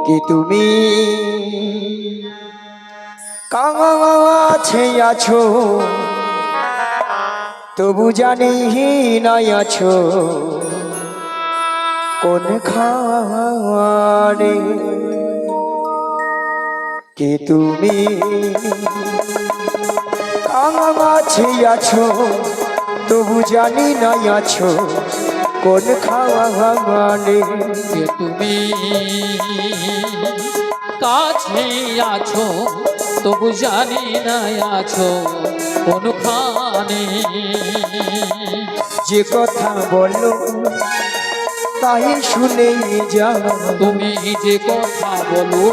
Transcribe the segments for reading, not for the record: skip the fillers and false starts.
কি তুমি কাছে আছো তবু জানি নাই আছো কোন খানে। কি তুমি কাছে আছো তবু জানি নাই আছো কোন খানে। যে তুমি কাছে আছো তবু জানি না আছো কোনখানে। যে কথা বলো তাই শুনে যাও, তুমি যে কথা বলো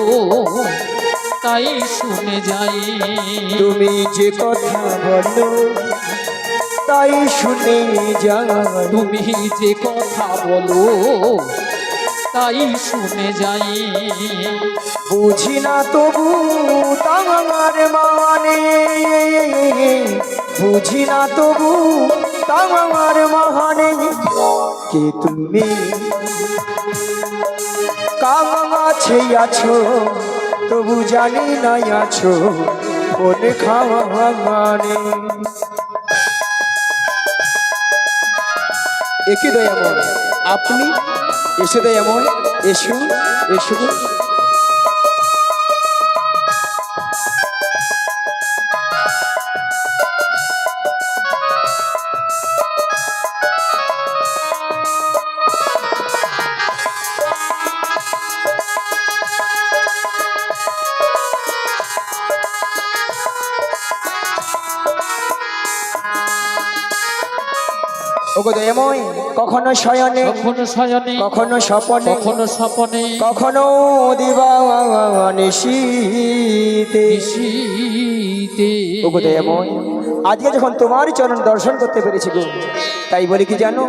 তাই শুনে যাই। তুমি যে কথা বলো তাই শুনে যাও, তুমি যে কথা বলো তাই শুনে যাই। বুঝি না তবু তোমার মানে, বুঝি না তবু তোমার মানে। কে তুমি কাছে আছো তবু জানি নাই আছো কোন খানে। একই দয়াময় আপনি এসে দয়াময় এসো এসো। ওগো দয়াময় কখনো শয়নে কখনো শয়নে কখনো স্বপনে কখনো স্বপনে কখনো দিবানিশীতে। নিশীতে। ওগো দয়াময় আজকে যখন তোমার চরণ দর্শন করতে পেরেছি গো, তাই বলি কি জানো,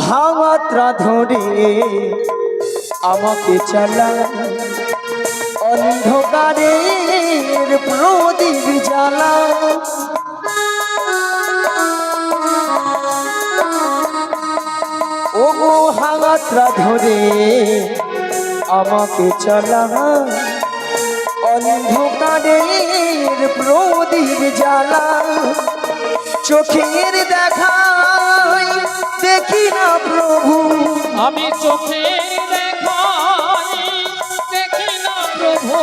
হাতটা ধরে আমাকে চালা অন্ধকারের প্রদীপ জ্বালা। ওগো হাতটা ধরে আমাকে চালা অন্ধকারের প্রদীপ জ্বালা। চোখের দেখাই দেখি না প্রভু, আমি চোখে দেখাই দেখি না প্রভু।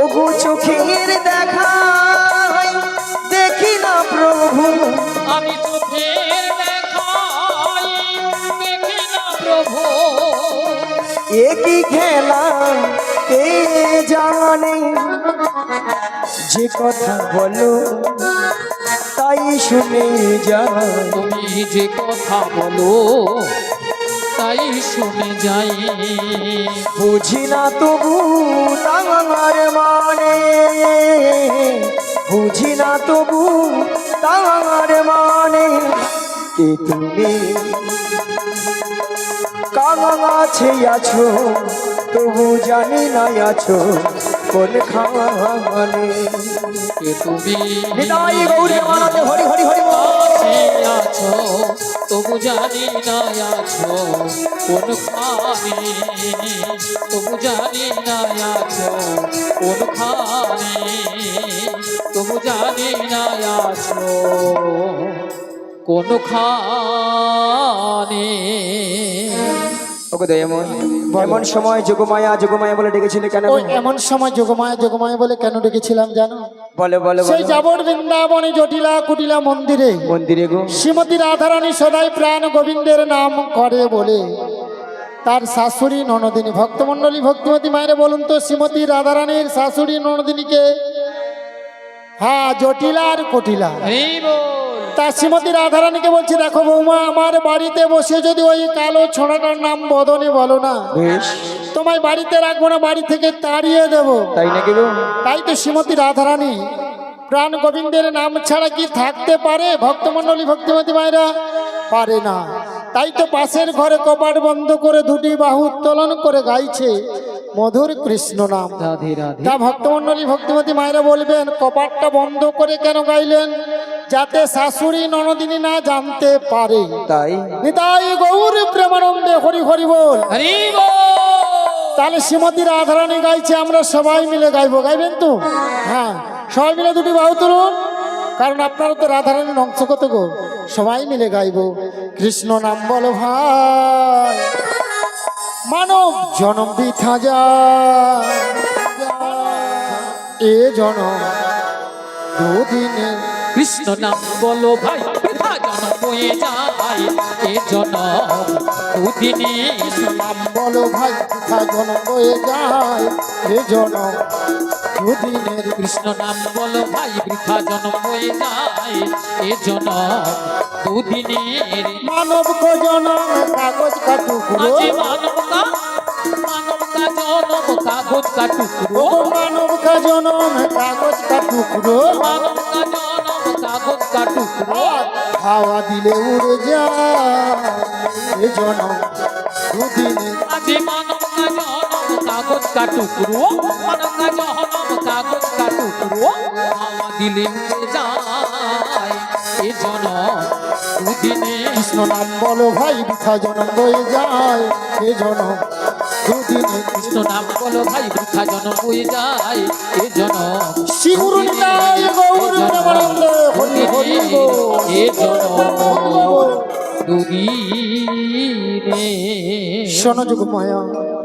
ওগো চোখের দেখাই দেখি না প্রভু। আমি চোখে দেখাই দেখি না প্রভু। একই খেলা কে জানে, যে কথা বলো তাই শুনে যাও, তুমি যে কথা বলো তাই শুনে যাই। বুঝি না তবু তোমার মানে, বুঝি না তবু তোমার মানে। কে তুমি কাছে আছো তবু জানি না আছো কোন খানে। কে তুমি নিতাই গৌর প্রেমানন্দে হরি হরি হরি বল। কাছে আছো তবু জানি না আছো কোনখানে। তবু জানি না আছো কোনখানে। তবু জানি না আছো কোনখানে। ওগো দয়াময় এমন সময় যোগমায়া যোগমায়া বলে ডেকেছিলে কেন? ওই এমন সময় যোগমায়া যোগমায়া বলে কেন ডেকেছিলাম জানো? বলে বলে সেই যাবর বৃন্দাবনে জটিলা কুটিলা মন্দিরে মন্দিরে গো শ্রীমতী রাধারানী সদাই প্রাণ গোবিন্দের নাম করে বলে তার শাশুড়ি ননদিনী ভক্তমণ্ডলী ভক্তিমতী মায়েরা বলুন তো, শ্রীমতী রাধারানীর শাশুড়ি ননদিনীকে? হ্যাঁ, জটিলা আর কুটিলা। তা শ্রীমতী রাধারানীকে বলছি, দেখো বৌমা, আমার বাড়িতে বসে যদি ওই কালো ছোড়াটার নাম বদনে বলো না, বেশ তোমায় বাড়িতে রাখবো না, বাড়ি থেকে তাড়িয়ে দেবো। তাই নাকি গো? তাই তো শ্রীমতী রাধারানী প্রাণ গোবিন্দের নাম ছাড়া কি থাকতে পারে? ভক্তমণ্ডলী ভক্তিমতী মায়েরা পারে না। তাই তো পাশের ঘরে কপাট বন্ধ করে দুটি বাহু উত্তোলন করে গাইছে মধুর কৃষ্ণ নাম। রাধে রাধে। তা ভক্তমণ্ডলী ভক্তিমতী মায়েরা বলবেন, কপাটটা বন্ধ করে কেন গাইলেন? যাতে শাশুড়ি ননদিনী না জানতে পারে। তাই নিতাই গৌর প্রেমানন্দে হরি হরি বল। হরি বল। তাহলে শ্রীমতী রাধারানী গাইছে, আমরা সবাই মিলে গাইবো, গাইবেন তো? হ্যাঁ, সবাই মিলে দুটি বাহু তুলুন, কারণ আপনারা তো রাধারানীর অংশ কত গো, সবাই মিলে গাইবো। কৃষ্ণ নাম বলো ভাই, মানব জনম বৃথা যায়, এ জনম দুদিনে। কৃষ্ণ নাম বলো ভাই বৃথা জনম বয়ে যায়, এ জনম দুদিনে। নাম বলো ভাই বৃথা জনম বয়ে যায়, এ জনম দুদিনের। কৃষ্ণ নাম বলো ভাই বৃথা জনম বয়ে যায়, এ জনম দুদিনের। মানব কো জনম কাগজ কা টুকরো, আজ মানব কা জনম কাগজ কা টুকরো, ও মানব কা জনম কাগজ কা টুকরো। মানব কা জনম কাগজ কা টুকরো। হাওয়া দিলে উড়ে যায়, এ জনম দুদিনে। আজ মানব কা জনম কাগজ কা টুকরো, মানব কা জনম কাগজ কা টুকরো। হাওয়া দিলে উড়ে যায়, এ জনম দুদিনে। কৃষ্ণ নাম বলো ভাই বৃথা জনম বয়ে যায়, এ জনম দুদিনে। কৃষ্ণ নাম বলো ভাই বৃথা জনম বয়ে যায়, এ জনম শ্রী গুরু নিতাই গৌর প্রেমানন্দে হরি হরি গো। এ জনম দুদিনে। শোনো যোগমায়া,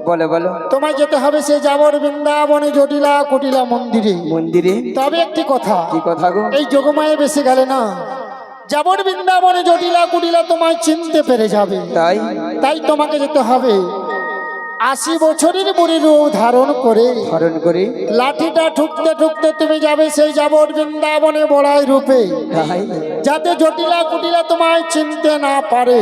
বলো বলো। তোমায় যেতে হবে সে যাবর বৃন্দাবনে জটিলা কুটিলা মন্দিরে। মন্দিরে? তবে একটি কথা, কি কথা গো? এই যোগমায়ে বেশি গেলে না, যাবর বৃন্দাবনে জটিলা কুটিলা তোমায় চিনতে পেরে যাবে। তাই? তাই তোমাকে যেতে হবে 80 বছরের বুড়ি রূপ ধারণ করে। ধারণ করে? লাঠিটা ঠুকতে ঠুকতে তুমি যাবে সেই যাবর বৃন্দাবনে বড়াই রূপে, তাই? যাতে জটিলা কুটিলা তোমায় চিনতে না পারে।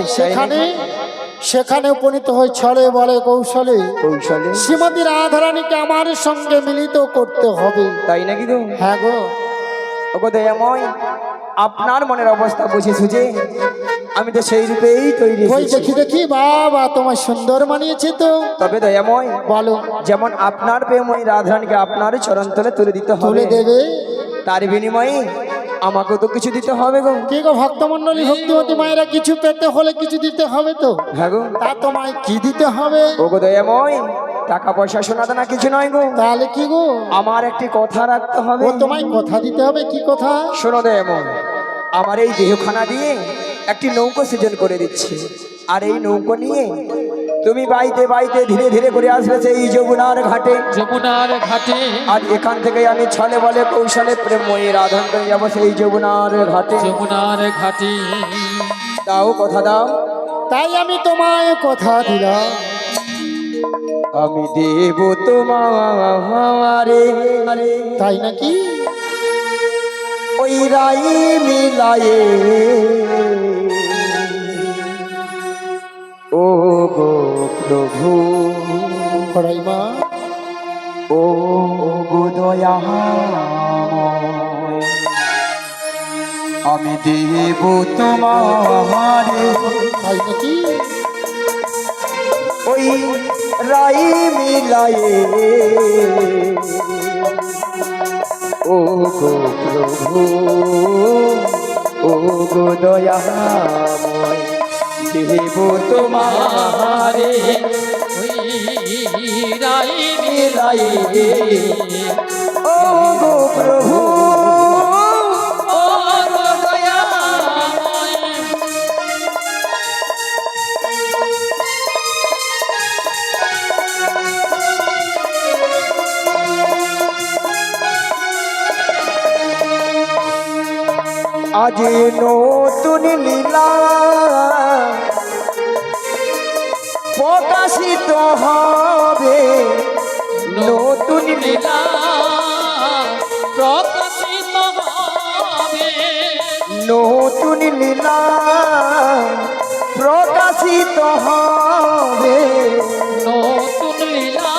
সেখানে উপনীত হয়ে ছলে বলে কৌশলে কৌশলে? শ্রীমতী রাধারানীকে আমার সঙ্গে মিলিত করতে হবে। তাই নাকি গো? হ্যাঁ গো। ওগো দয়াময়, আপনার মনের অবস্থা বুঝে সুঝে আমি তো সেই রূপেই তৈরি ওই হয়েছি। দেখি দেখি, বাবা তোমার সুন্দর মানিয়েছে তো। তবে দয়াময়, বলো। যেমন আপনার প্রেময় রাধারানীকে আপনার চরণ তলে তুলে দিতে হবে, তুলে দেবে। তার বিনিময়ে আমাকে তো কিছু দিতে হবে গো। কি গো ভক্তমন্ডলী, ভক্তিমতী মায়েরা কিছু পেতে হলে কিছু দিতে হবে তো। হ্যাঁ গো। তা তোমায় কি দিতে হবে? ওগো দয়াময়, টাকা পয়সা সোনা দানা কিছু নয় গো, তাহলে কি গো? আমার একটি কথা রাখতে হবে। ও তোমায় কথা দিতে হবে। কি কথা? শোনো দয়াময়, আমার এই দেহখানা দিয়ে একটি নৌকো সৃজন করে দিচ্ছি, আর এই নৌকো নিয়ে তুমি বাইতে বাইতে ধীরে ধীরে করে আসবে সেই যমুনার ঘাটে। যমুনার ঘাটে। আর এখান থেকে আমি ছলে বলে কৌশলে প্রেমময়ী রাধন করে যাবো সেই যমুনার ঘাটে। যমুনার ঘাটে। দাও, কথা দাও। তাই আমি তোমায় কথা দিলাম, আমি দেব তোমারে। তাই নাকি? ওই রাই মিলায়ে ও গো প্রভু, খড়াই মা, ও গো দয়াময়, আমি দেব তোমারে। তাই নাকি? ওই রাই মিলায়ে ও গো প্রভু, ও গো দয়াময়, দেব তোমারে। ওই রাই মিলায়ে ও গো প্রভু, ও গো দয়াময়। আজ নতুন লীলা প্রকাশিত হবে, নতুন লীলা প্রকাশিত হবে। নতুন লীলা প্রকাশিত হবে। নতুন লীলা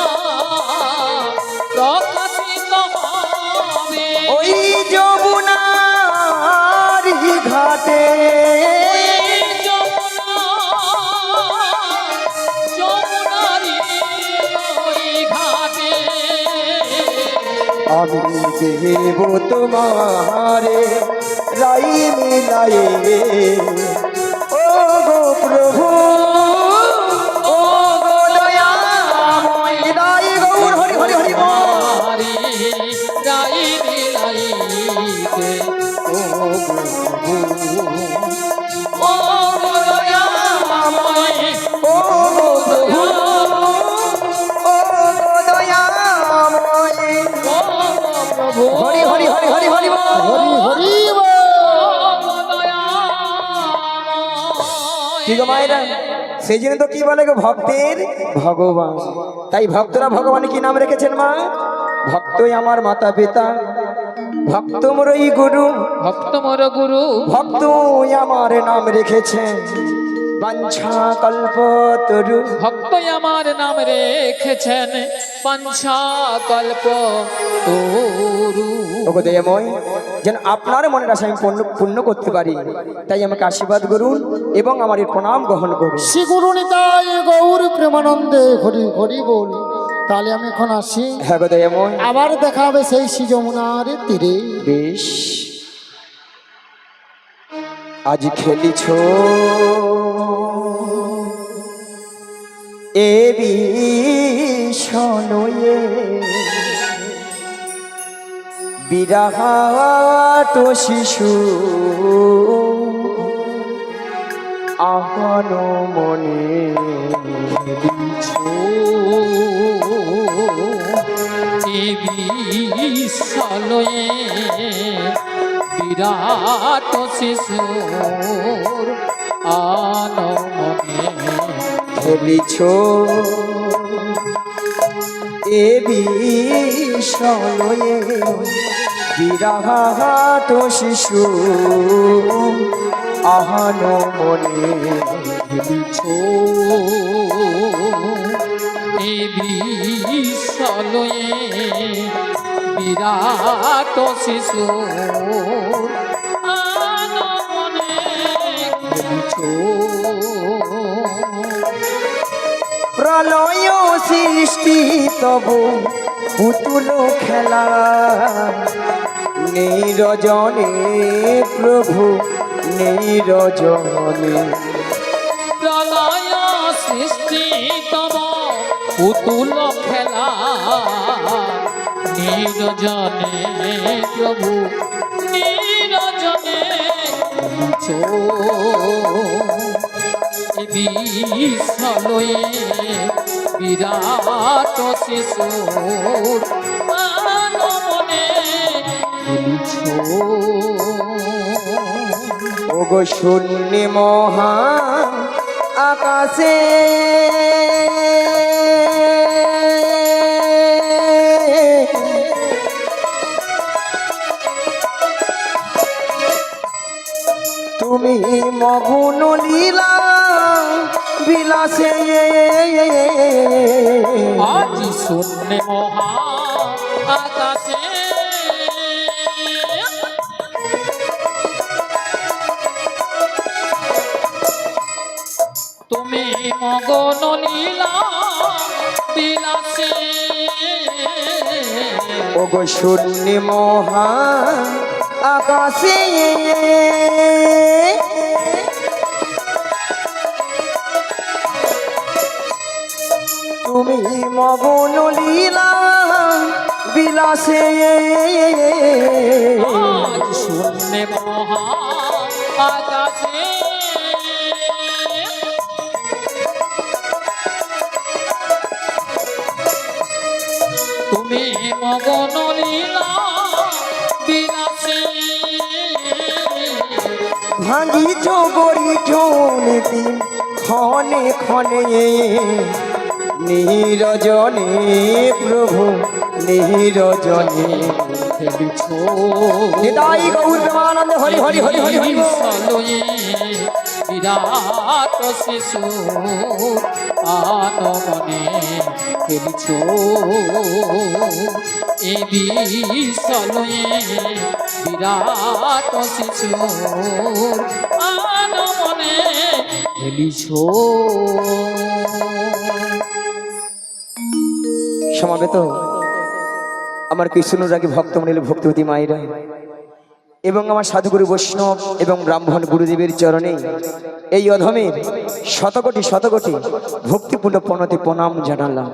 প্রকাশিত হবে। ওই যমুনার ঘাটে, যমুনারি ওই ঘাটে। আমি দেব তোমারে রাই মিলায়ে ও গো প্রভু, ও গো দয়াময়, ও দয়াময়, ও প্রভু, ও দয়াময়। ও প্রভু, হরি হরি হরি হরি হরি বল। হরি হরি বল। কি গো মায়েরা, সেই জন্য তো কি বলে গো, ভক্তের ভগবান। তাই ভক্তরা ভগবান কি নাম রেখেছেন মা? ভক্তই আমার মাতা পিতা, ভক্ত মোরই গুরু, ভক্ত মোর গুরু, ভক্তই আমার নাম রেখেছেন বাঞ্ছা কল্পতরু। ভক্তই আমার নাম রেখেছেন বাঞ্ছা কল্প তরু। ওগো দয়াময়, যেন আপনার মনের আশা আমি পূর্ণ করতে পারি, তাই আমাকে আশীর্বাদ করুন এবং আমার এই প্রণাম গ্রহণ করুন। শ্রী গুরু নিতাই গৌর প্রেমানন্দে হরি হরি বল। তাহলে আমি এখন আসি, হ্যাঁ গো দয়াময়, আবার দেখা হবে সেই শ্রী যমুনার তীরে। বেশ। আজ খেলিছ এ বিষয়ে বিরাট শিশু আহন মনে বিশ্বলয়ে বিরাট শিশুর আনমনে খেলিছ এ বিষয়ে বিরাট শিশু আহন মনে খেলিছ এ বিশ্বলয়ে বিরাট শিশুর আনমনে খেলিছ। প্রলয় সৃষ্টি তব পুতুল খেলা নিরজনে প্রভু নিরজনে। প্রলয় সৃষ্টি তব পুতুল খেলা নিরজনে প্রভু নিরজনে বিশ্বলয়ে বিরাট শিশুর আনমনে খেলিছ। ওগো শূন্য মহা আকাশে তুমি মগ্ন লীলা বিলাসে। আজ শূন্য মহা আকাশে তুমি মগন লীলা বিলাসে। ওগো শূন্য মহা আকাশে তুমি মগ্ন লীলা বিলাসে। আজ শূন্য মহা আকাশে তুমি মগন লীলা বিলাসে। ভাঙিছ গড়িছ নীতি ক্ষণে ক্ষণে নিরজনে প্রভু নিরজনে। খেলিছ নিতাই গৌর প্রেমানন্দে হরি হরি হরি হরি হরি বল। বিশ্বলয়ে বিরাট শিশু আনমনে খেলিছ এ বিশ্বলয়ে বিরাট শিশু আনমনে খেলিছ। সমাবেত আমার কৃষ্ণরাগী ভক্তমণ্ডলী ভক্তিবতী মায়েরা এবং আমার সাধুগুরু বৈষ্ণব এবং ব্রাহ্মণ গুরুদেবের চরণে এই অধমের শতকোটি শতকোটি ভক্তিপূর্ণ প্রণতি প্রণাম জানালাম।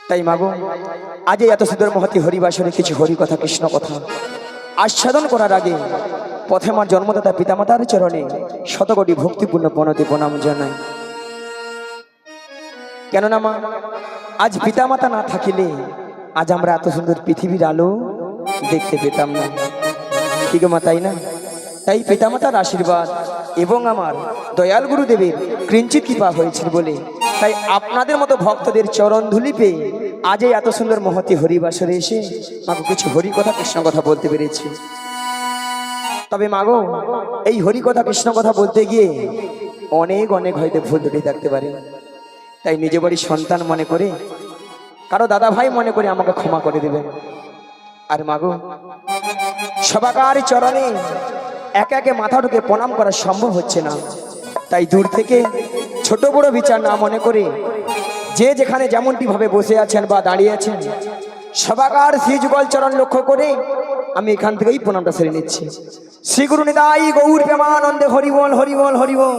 তাই মাগো আজ এই এত সুন্দর মহতি হরিবাসরে কিছু হরি কথা কৃষ্ণ কথা আস্বাদন করার আগে পথে আমার জন্মদাতা পিতামাতার চরণে শতকোটি ভক্তিপূর্ণ প্রণতি প্রণাম জানাই। কেননা মা আজ পিতামাতা না থাকিলে আজ আমরা এত সুন্দর পৃথিবীর আলো দেখতে পেতাম না, ঠিক মা তাই না? তাই পিতামাতার আশীর্বাদ এবং আমার দয়াল গুরুদেবের কিঞ্চিত কৃপা হয়েছিল বলে তাই আপনাদের মতো ভক্তদের চরণ ধুলি পেয়ে আজ এই এত সুন্দর মহতি হরিবাসরে এসে মাগো কিছু হরি কথা কৃষ্ণ কথা বলতে পেরেছি। তবে মাগো এই হরি কথা কৃষ্ণ কথা বলতে গিয়ে অনেক অনেক হয়তো ভুল ত্রুটি থাকতে পারে, তাই নিজে বাড়ির সন্তান মনে করে কারো দাদা ভাই মনে করে আমাকে ক্ষমা করে দেবেন। আর মাগো সবাকার চরণে একে একে মাথা ঢুকে প্রণাম করা সম্ভব হচ্ছে না, তাই দূর থেকে ছোট বড় বিচার না মনে করে যে যেখানে যেমনটি ভাবে বসে আছেন বা দাঁড়িয়ে আছেন সবাকার শ্রী যুগল চরণ লক্ষ্য করে আমি এখান থেকেই প্রণামটা সেরে নিচ্ছি। শ্রী গুরু নিতাই গৌর প্রেমানন্দে হরিবল হরিবল হরিবল।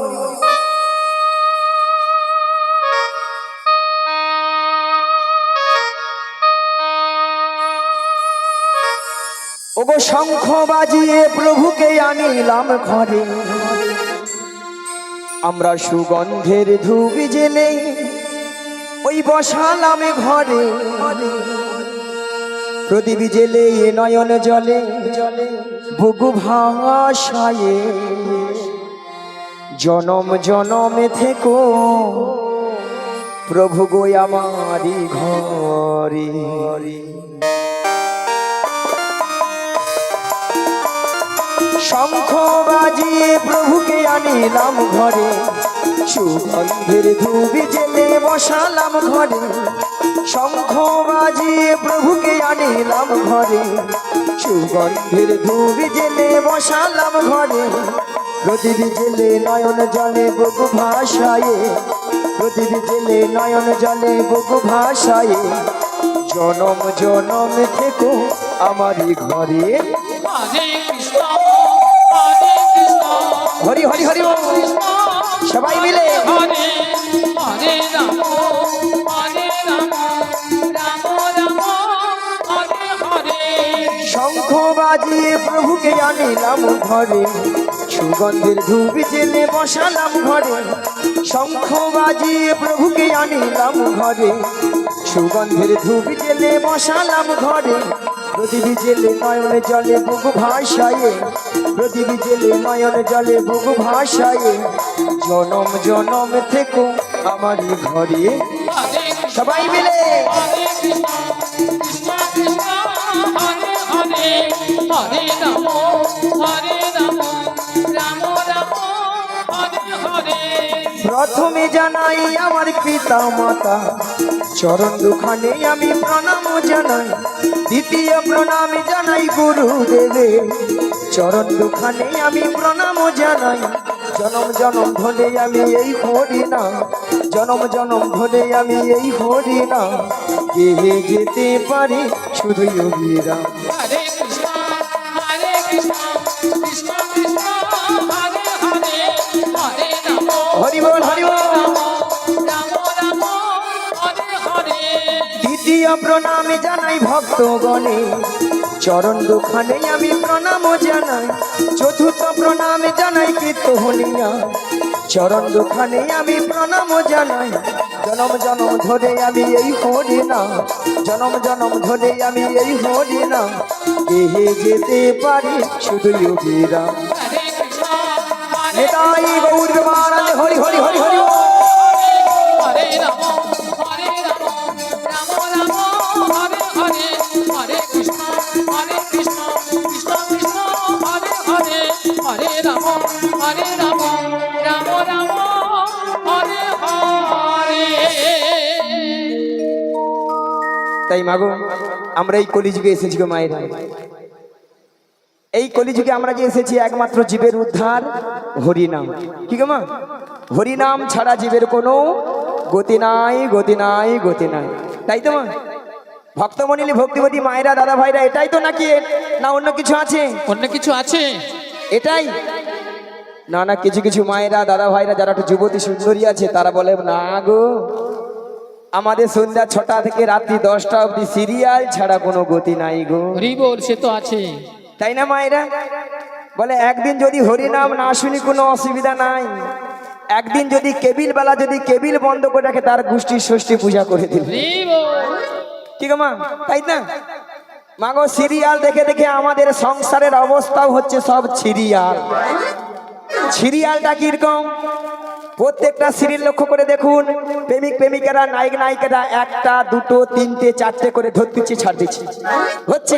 ওগো শঙ্খ বাজিয়ে প্রভুকে আনিলাম ঘরে, আমরা সুগন্ধের ধূপ জেলে ওই বসালাম ঘরে, প্রদীপ জেলে নয়ন জলে বুকু ভাষায় জনম জনমে থেকো প্রভু গো আমারি ঘরে। শঙ্খ বাজিয়ে প্রভুকে আনিলাম ঘরে, সুগন্ধের ধূপ জেলে বসালাম ঘরে, শঙ্খ বাজিয়ে প্রভুকে আনিলাম ঘরে, সুগন্ধের ধূপ জেলে বসালাম ঘরে, প্রদীপ জেলে নয়ন জলে বুকু ভাষায়, প্রদীপ জেলে নয়ন জলে বুকু ভাষায় জনম জনম থেকো আমারি ঘরে। হরি হরি হরি সবাই মিলে শঙ্খ বাজিয়ে প্রভুকে আনিলাম ঘরে, সুগন্ধের ধূপ জেলে বসালাম ঘরে, শঙ্খ বাজিয়ে প্রভুকে আনিলাম ঘরে, সুগন্ধের ধূপ জেলে বসালাম ঘরে, প্রদীপ জেলে নয়ন জলে বুকু ভাষায়, প্রদীপ জেলে নয়ন জলে বুকু ভাষায় জনম জনম থেকো আমারি ঘরে। সবাই মিলে প্রথমে জানাই আমার পিতা মাতা চরণ দুখানে আমি প্রণাম জানাই, দ্বিতীয় প্রণাম জানাই গুরুদেবে চরণ দুখানে আমি প্রণাম জানাই, জনম জনম ধরে আমি এই হরি নাম, জনম জনম ধরে আমি এই হরি নাম গেয়ে যেতে পারি শুধু অবিরাম। হরি বল হরি বল। দ্বিতীয় প্রণাম জানাই ভক্তগণে চরণ দুখানে আমি প্রণাম জানাই, চতুর্থ প্রণাম জানাই কীর্তনিয়া চরণ দুখানে আমি প্রণাম জানাই, জনম জনম ধরে আমি এই হরি নাম, জনম জনম ধরে আমি এই হরি নাম গেয়ে যেতে পারি শুধু অবিরাম। নিতাই গৌর প্রেমানন্দে হরি হরি হরি হরি। তাই মাগো আমরা এই কলিযুগে এসেছি গো মায়েরা, এই কলিযুগে আমরা যে এসেছি একমাত্র জীবের উদ্ধার হরিনাম। কি গো মা, হরিনাম ছাড়া জীবের কোনো গতি নাই গতি নাই গতি নাই, তাই তো মা? ভক্তমণি ভক্তিবতী মায়েরা দাদা ভাইরা এটাই তো নাকি, না অন্য কিছু আছে? অন্য কিছু আছে এটাই না? না কিছু কিছু মায়েরা দাদা ভাইরা যারা একটু যুবতী সুন্দরী আছে তারা বলে না গো আমাদের সন্ধ্যা 6টা থেকে রাত্রি 10টা অবধি সিরিয়াল ছাড়া কোনো গতি নাই গো, হরি বল, সে তো আছে। তাই না মায়েরা? বলে একদিন যদি হরিনাম না শুনি কোনো অসুবিধা নাই, একদিন যদি কেবিল বেলা যদি কেবিল বন্ধ করে রাখে তার গোষ্ঠীর ষষ্ঠী পূজা করে দিবে। হরি বল। ঠিক মা, তাই না? মাগো সিরিয়াল দেখে দেখে আমাদের সংসারের অবস্থাও হচ্ছে সব সিরিয়াল। সিরিয়ালটা কিরকম? প্রত্যেকটা সিরিয়াল লক্ষ্য করে দেখুন, প্রেমিক প্রেমিকারা নায়ক নায়িকারা 1টা 2টো 3টে 4টে করে ধরতেছে ছাড় দিচ্ছে হচ্ছে।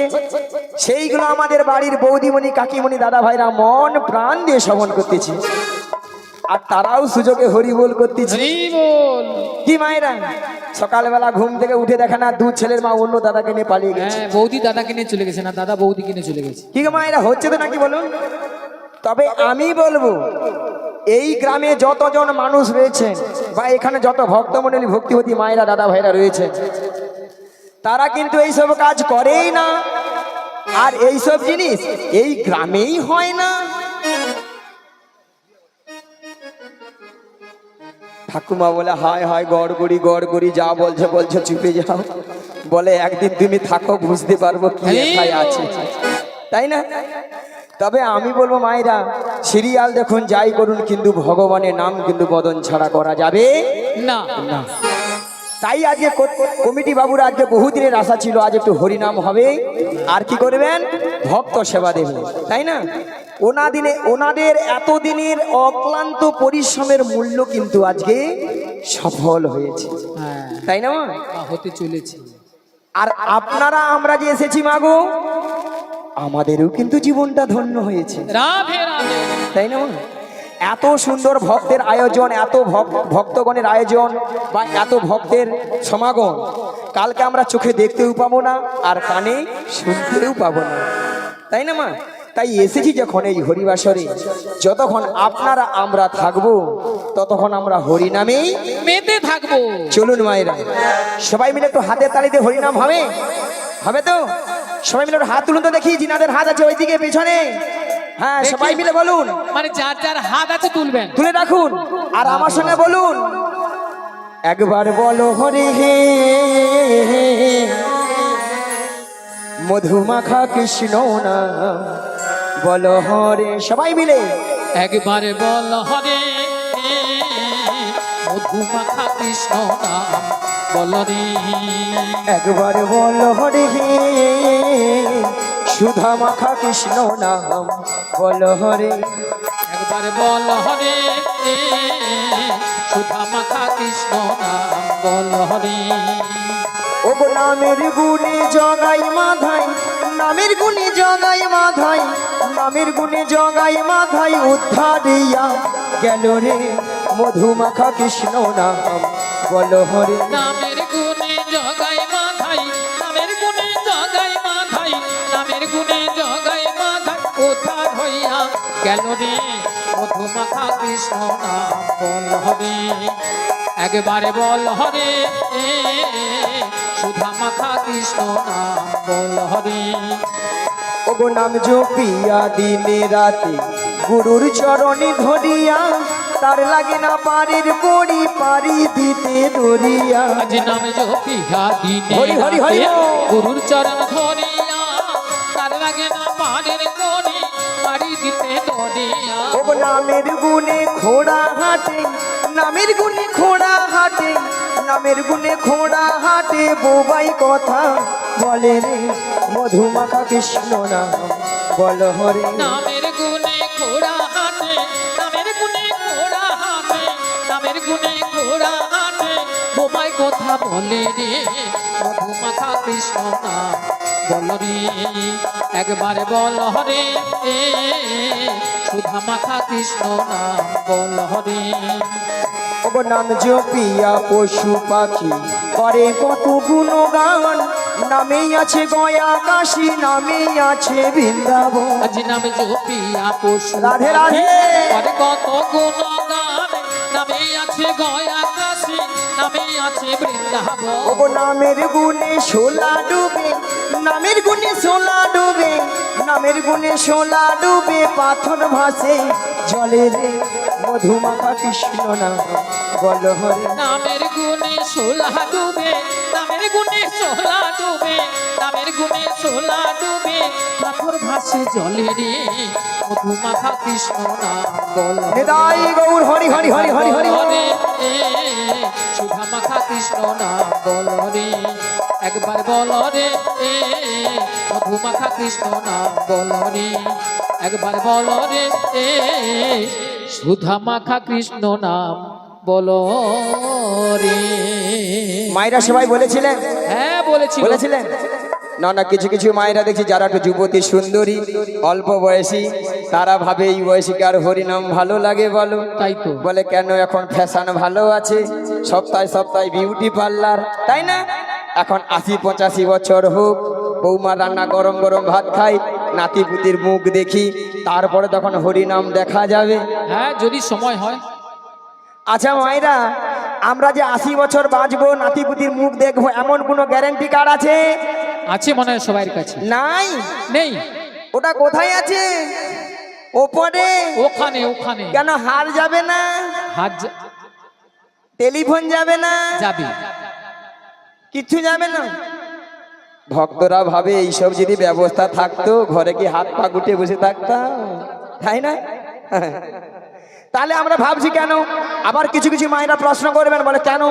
সেইগুলো আমাদের বাড়ির বৌদিমণি কাকিমণি দাদা ভাইরা মন প্রাণ দিয়ে শ্রবণ করতেছে, আর তারাও সুযোগে হরি বল করতেছে। হরি বল। কি মায়েরা সকালবেলা ঘুম থেকে উঠে দেখে না 2 ছেলের মা অন্য দাদাকে নিয়ে পালিয়ে গেছে। হ্যাঁ, বৌদি দাদাকে নিয়ে চলে গেছে, না দাদা বৌদিকে নিয়ে চলে গেছে। কি গো মায়েরা, হচ্ছে তো নাকি বলুন? তবে আমি বলবো এই গ্রামে যতজন মানুষ রয়েছেন বা এখানে যত ভক্তমণ্ডলী ভক্তিবতী মায়েরা দাদা ভাইরা রয়েছেন, তারা কিন্তু এইসব কাজ করেই না। আর এইসব জিনিস এই গ্রামেই হয় না। ঠাকুমা বলে হায় হায় গড় করি যা বলছো বলছো চুপে যাও। বলে একদিন তুমি থাকো বুঝতে পারবো কি একাই আছে, তাই না? তবে আমি বলবো মায়েরা সিরিয়াল দেখুন যাই করুন, কিন্তু ভগবানের নাম কিন্তু বদন ছাড়া করা যাবে না। না। তাই আজকে কমিটি বাবুরা আজকে বহুদিনের আশা ছিল আজ একটু হরিনাম হবে, আর কি করবেন ভক্ত সেবা দেবেন, তাই না? ওনাদের এতদিনের অক্লান্ত পরিশ্রমের মূল্য কিন্তু আজকে সফল হয়েছে, হ্যাঁ, তাই না মা? হতে চলেছে। আর আপনারা আমরা যে এসেছি মাগো, আমাদেরও কিন্তু জীবনটা ধন্য হয়েছে, রাধে রাধে। তাই না? এত সুন্দর ভক্তের আয়োজন, এত ভক্তগণের আয়োজন বা এত ভক্তের সমাগম কালকে আমরা চোখে দেখতেও পাবো না, আর কানে শুনতেও পাবো না, তাই না মা? তাই এসেছি যখন এই হরিবাসরে, যতক্ষণ আপনারা আমরা থাকবো ততক্ষণ আমরা হরিনামেই মেতে থাকবো। চলুন মায়েরা সবাই মিলে একটু হাতের তালিতে হরিনাম হবে, হবে তো? সবাই মিলে একটু হাত তুলুন তো দেখি, যিনাদের হাত আছে ওইদিকে পেছনে। হ্যাঁ, সবাই মিলে বলুন, মানে যার যার হাত আছে তুলবেন, তুলে রাখুন, আর আমার সঙ্গে বলুন একবার বলো হরে হে মধুমাখা কৃষ্ণ না, বলো হরে। সবাই মিলে একবারে বল হরে মধুমাখা কৃষ্ণ নাম বল রে। একবার বলো হরে হে সুধা মাখা কৃষ্ণ নাম বলো হরে। একবারে বল হরে সুধা মাখা কৃষ্ণ নাম বল হরে। ও নামের গুণে জগাই মাধাই, নামের গুণে জগাই মাধাই, নামের গুণে জগাই মাধাই উদ্ধারিয়া গেল রে মধুমাখা কৃষ্ণ নাম বলো হরে। নামের গুণে জগাই মাধাই, নামের গুণে জগাই মাধাই, নামের গুণে জগাই মাধাই উদ্ধার হইয়া গেল রে মধুমাখা কৃষ্ণ নাম বল হরে। একবারে বল হরে সুধা মাখা কৃষ্ণ নাম বল হরে। ওগো নাম জপিয়া দিনে রাতে গুরুর চরণে ধরিয়া, তার লাগে না পারের পড়ি পারি দিতে দরিয়া। আজ নাম জপিয়া দিনে হরি হরি হরি রাতে বল। গুরুর চরণ ধরিয়া, তার লাগে না পারের পড়ি পারি দিতে দরিয়া। ওগো নামের গুণে ঘোড়া হাটে, নামের গুণে ঘোড়া হাটে, নামের গুণে ঘোড়া হাটে বোবাই কথা বলে রে মধুমাখা কৃষ্ণ নাম বল হরে। নামের গুণে ঘোড়া হাটে, নামের গুণে ঘোড়া হাটে, নামের গুণে ঘোড়া হাটে বোবাই কথা বলে রে মধুমাখা কৃষ্ণ নাম বল রে। একবারে বল হরে সুধা মাখা কৃষ্ণ নাম বল হরে। ওগো নাম জপিয়া পশু পাখি করে কত গুণগান, নামেই আছে গয়া কাশী, নামেই আছে বৃন্দাবন। আজ নাম জপিয়া পশু রাধে রাধে। করে কত গুণগান, নামে আছে গয়া কাশী, নামে আছে বৃন্দাবন। ওগো নামের গুণে শোলা ডুবে, নামের গুণে শোলা ডুবে, নামের গুণে শোলা ডুবে পাথর ভাসে জলে রে মধুমাখা কৃষ্ণ নাম বল হরে। নামের গুণে সোলা ডুবে, নামের গুণে সোলা ডুবে, নামের গুণে সোলা ডুবে, পাথর ভাসে জলে রে, মধুমাখা কৃষ্ণ নাম বল নিতাই গৌর হরি হরি হরি হরি হরি হরি। সুধা মাখা কৃষ্ণ নাম বল রে, একবার বল রে, মধুমাখা কৃষ্ণ নাম বল রে, একবার বল রে, সুধা মাখা কৃষ্ণ নাম বল রে। মায়েরা সবাই বলেছিলেন? হ্যাঁ বলেছি। বলেছিলেন না? না, কিছু কিছু মায়েরা দেখছি যারা একটু যুবতী সুন্দরী অল্প বয়সী, তারা ভাবে এই বয়সীকে আর হরিনাম ভালো লাগে বলো। তাই তো। বলে কেন, এখন ফ্যাশন ভালো আছে, সপ্তাহে সপ্তাহে বিউটি পার্লার, তাই না? এখন 80-85 বছর হোক, বৌমা রান্না গরম গরম ভাত খাই, নাতিপুতির মুখ দেখি, তারপরে তখন হরিনাম দেখা যাবে। হ্যাঁ যদি সময় হয়। আচ্ছা মায়েরা, আমরা যে 80 বছর বাঁচবো, নাতিপুতির মুখ দেখবো, এমন কোনো গ্যারান্টি কার্ড আছে? আছে মনে হয় সবার কাছে? নাই। নেই। ওটা কোথায় আছে? ওপরে। ওখানে ওখানে। কেন হার যাবে না? হাত টেলিফোন যাবে না? যাবে। কিছু যাবে না। ভক্তরা ভাবে এইসব যদি ব্যবস্থা থাকতো, ঘরে কি হাত পা গুটে বসে থাকতাম, তাই না? তাহলে আমরা ভাবছি কেন? আবার কিছু কিছু মায়েরা প্রশ্ন করবেন, বলে কেন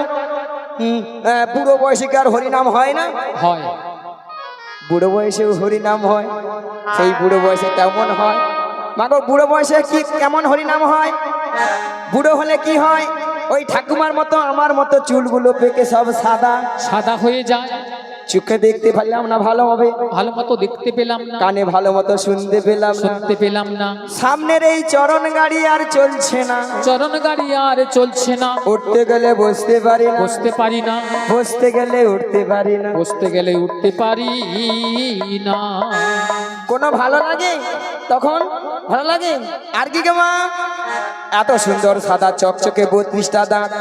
বুড়ো বয়সে কি আর হরিনাম হয় না? হয়। বুড়ো বয়সেও হরিনাম হয়, সেই বুড়ো বয়সে তেমন হয়। মাগো, বুড়ো বয়সে কি কেমন হরিনাম হয়? বুড়ো হলে কি হয়? ওই ঠাকুমার মতো আমার মতো চুলগুলো পেকে সব সাদা সাদা হয়ে যায়, চোখে দেখতে পারলাম না ভালোভাবে, ভালো মতো দেখতে পেলাম না, কানে ভালো মতো শুনতে পেলাম না, শুনতে পেলাম না, সামনের এই চরণ গাড়ি আর চলছে না, চরণ গাড়ি আর চলছে না, উঠতে গেলে বসতে পারি না, বসতে পারি না, বসতে গেলে উঠতে পারি না, বসতে গেলে উঠতে পারি না। কোনো ভালো লাগে তখন? ভালো লাগে? আর কি গো মা, এত সুন্দর সাদা চকচকে 32টা দাঁত,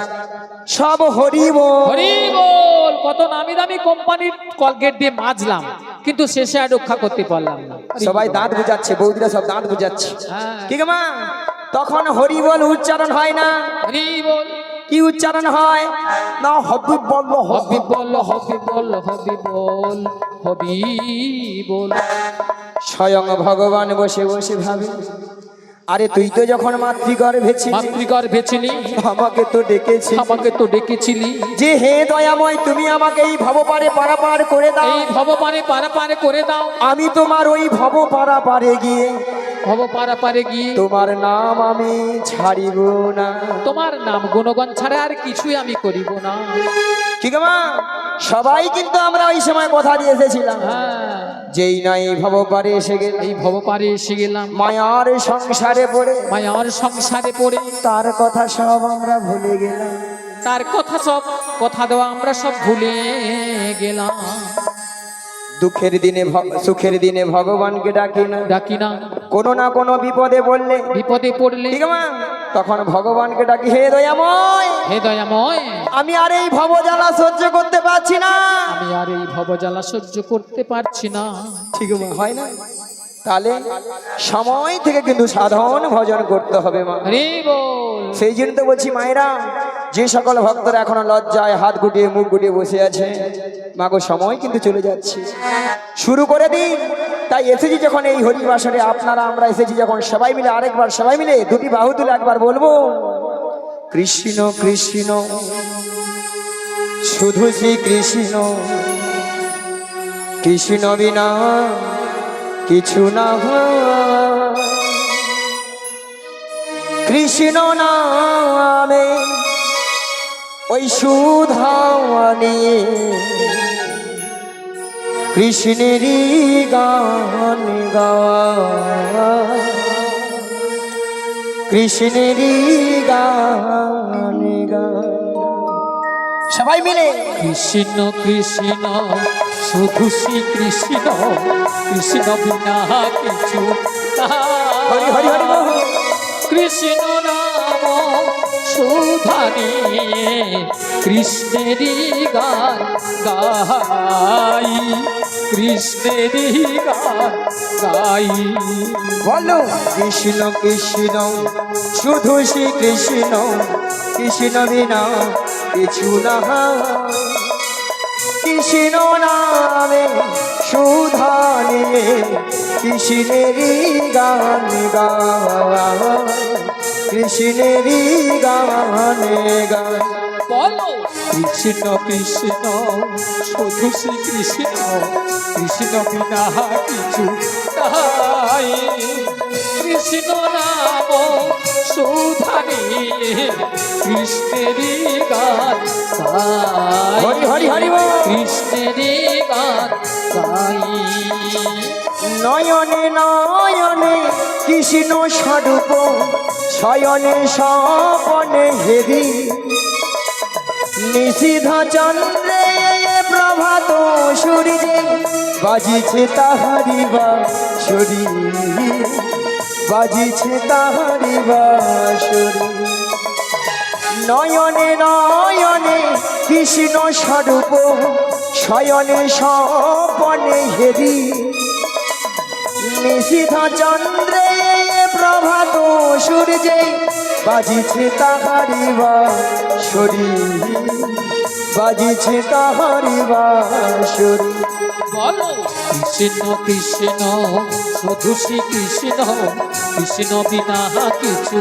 সব হরি বল। হরি বল। কত নামি দামি কোম্পানির কলগেট দিয়ে মাজলাম, কিন্তু শেষে আর রক্ষা করতে পারলাম না। সবাই দাঁত বুঝাচ্ছে, বৌদিরা সব দাঁত বুঝাচ্ছে। হ্যাঁ। কি গো মা, তখন হরি বল উচ্চারণ হয় না? হরি বল। কি উচ্চারণ হয়? না, হবি বল, হবি বল, হবি বল, হবি বল, হবি বল। স্বয়ং ভগবান বসে বসে ভাবে, আরে তুই তো যখন মাতৃগর্ভে ছিলি, মাতৃগর্ভে ছিলি, আমাকে তো ডেকেছি, আমাকে তো ডেকেছিলি, যে হে দয়াময়, তুমি আমাকে এই ভবপারে পারাপার করে দাও, এই ভবপারে পারাপারে করে দাও। আমি তোমার ওই ভব পারাপারে গিয়ে ভবপারাপারে গিয়ে তোমার নাম আমি ছাড়িব না। তোমার নাম গুণগান ছাড়া আর কিছুই আমি করিব না। ঠিক মা, সবাই কিন্তু আমরা ওই সময় কথা দিয়ে এসেছিলাম, হ্যাঁ। যেই না এই ভবপারে এসে গেল, এই ভবপারে এসে গেলাম, মায়ার সংসারে পড়ে, মায়ার সংসারে পড়ে তার কথা সব আমরা ভুলে গেলাম, তার কথা সব কথা দেওয়া আমরা সব ভুলে গেলাম। দুঃখের দিনে সুখের দিনে ভগবানকে ডাকি না, ডাকি না, কোনো না কোনো বিপদে বললে, বিপদে পড়লে ঠিক মা, তখন ভগবানকে ডাকি, হে দয়াময়, হে দয়াময়, আমি আর এই ভবজ্বালা সহ্য করতে পারছি না, আমি আর এই ভবজ্বালা সহ্য করতে পারছি না। ঠিক মা, হয় না? তাহলে সময় থেকে কিন্তু সাধন ভজন করতে হবে মা। হরি বল। সেই জন্য তো বলছি মায়েরা, যে সকল ভক্তরা এখনো লজ্জায় হাত গুটিয়ে মুখ গুটিয়ে বসে আছে, মাগো সময় কিন্তু চলে যাচ্ছে, শুরু করে দিন। তাই এসেছি যখন এই হরিবাসরে, আপনারা আমরা এসেছি যখন, সবাই মিলে আরেকবার, সবাই মিলে দুটি বাহু তুলে একবার বলবো, কৃষ্ণ কৃষ্ণ শুধু শ্রী কৃষ্ণ, কৃষ্ণ বিনা কিছু না, কৃষ্ণ নামে ওই সুধা নিয়ে কৃষ্ণেরই গান গাওয়া, কৃষ্ণেরই গান গাওয়া, সবাই মিলে কৃষ্ণ কৃষ্ণ শুধু শ্রী কৃষ্ণ, কৃষ্ণ বিনা কিছু না। হরি হরি হরি বল। কৃষ্ণ নাম সুধা নিয়ে কৃষ্ণেরই গান গাই, কৃষ্ণেরই গান গাই। বলো, কৃষ্ণ কৃষ্ণ শুধু শ্রী কৃষ্ণ, কৃষ্ণ বিনা কিছু না কৃষ্ণ নামে সুধানে কৃষ্ণেরই গান গায় কৃষ্ণেরই গানে গায় বলো কৃষ্ণ কৃষ্ণ শুধু শ্রী কৃষ্ণ কৃষ্ণ বিনা কিছু নাই কৃষ্ণ নাম সুধানে কৃষ্ণেরই গান গাই হরি হরি হরি বল। কৃষ্ণেরই গান গাই নয়নে নয়নে কৃষ্ণ স্বরূপ শয়নে স্বপনে হেরি নিশিধ চন্দ্রে প্রভাত সূর্যে বাজিছে তাহারি বাঁশরি বাজিছে তাহারি বাঁশরি নয়নে নয়নে কৃষ্ণ স্বরূপ শয়নে স্বপনে হেরি নিশিধ চন্দ্রে প্রভাত সূর্যে বাজিছে তাহারি বাঁশরি বাজিছে তাহারি বাঁশরি বলো কৃষ্ণ কৃষ্ণ শুধু শ্রী কৃষ্ণ কৃষ্ণ বিনা কিছু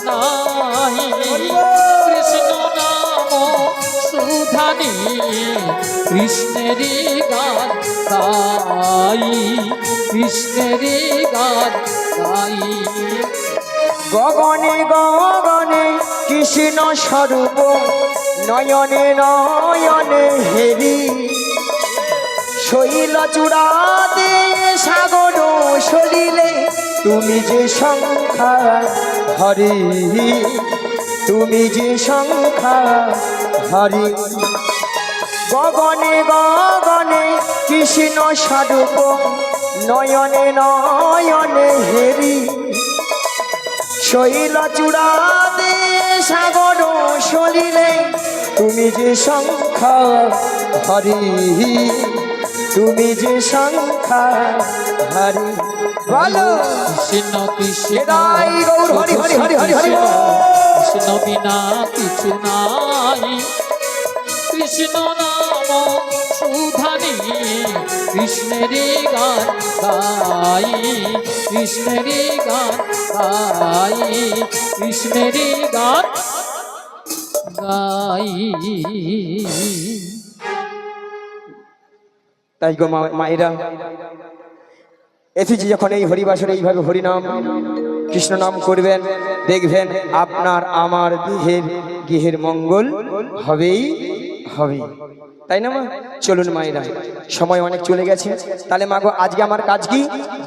নাই কৃষ্ণ নাম সুধানি কৃষ্ণেরই গান গাই কৃষ্ণেরই গান গাই গগনে গগনে কৃষ্ণ স্বরূপ নয়নে নয়নে হেরি শৈল চূড়াতে সাগর সলিলে তুমি যে সংখ্যা হরি তুমি যে সংখ্যা হরি গগনে গগনে কৃষ্ণ স্বরূপ নয়নে নয়নে হেরি শৈল চূড়াতে সাগর সলিলে তুমি যে সংখ্যা হরি তুমি যে সংখ্যা হরি বলো কৃষ্ণ কৃষ্ণ এরাই গৌর হরি হরি হরি হরি হরি বল। কৃষ্ণ বিনা কিছু নাই কৃষ্ণ নাম সুধানি কৃষ্ণেরই গান গাই কৃষ্ণেরই গান গাই কৃষ্ণেরই গান গাই তাই গো মায়েরা এসেছি যখন এই হরিবাসরে এইভাবে হরিনাম কৃষ্ণ নাম করবেন দেখবেন আপনার আমার গৃহের মঙ্গল হবেই হবে তাই না মা চলুন মায়েরা সময় অনেক চলে গেছে তাহলে মা গো আজকে আমার কাজ কি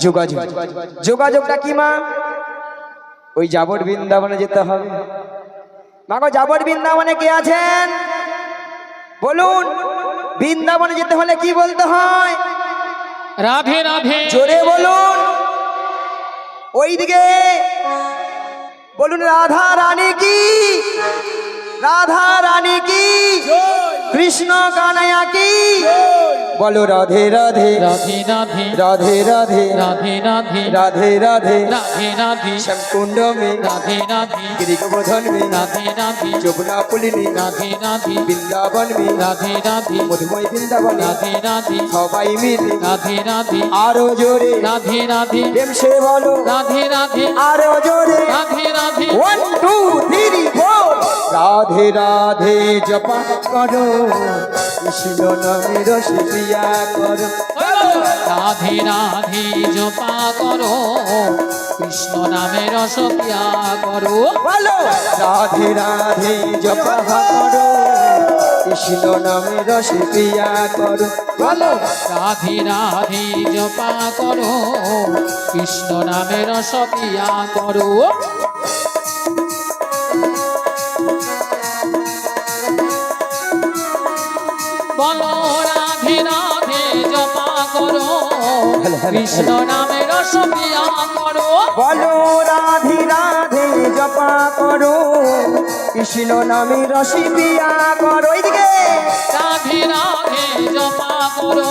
যোগাযোগ যোগাযোগটা কি মা ওই যাবর বৃন্দাবনে যেতে হবে মা গো যাবর বৃন্দাবনে কে আছেন বলুন বৃন্দাবনে যেতে হলে কি বলতে হয় রাধে রাধে জোরে বলুন ওইদিকে বলুন রাধা রানী কি রাধা রানী কি কৃষ্ণ কানাইয়া কি বলো রাধে রাধে রাধে রাধে রাধে রাধে রাধে রাধে রাধে রাধে রাধে রাধে শ্যামকুণ্ড মে রাধে রাধে गिरिगोवर्धन में राधे राधे जमुना पुलिनी राधे राधे वृंदावन में राधे राधे मधुमय वृंदावन राधे राधे सबाई मिले राधे राधे आरो जोरे राधे राधे प्रेम से बोलो राधे राधे आरो जोरे राधे राधे 1 2 3 4 राधे राधे जपा करो कृष्ण नामे रस पिया करो राधे राधे जपा करो कृष्ण नामे रस पिया करो बोलो राधे राधे जपा करो कृष्ण नामे रस पिया करो बोलो राधे राधे जपा करो कृष्ण नामे रस पिया करो बोलो राधे राधे जपा करो कृष्ण नामे रस पिया करो बोलो राधे राधे जपा करो कृष्ण नामे रस पिया करो इधके राधे राधे जपा करो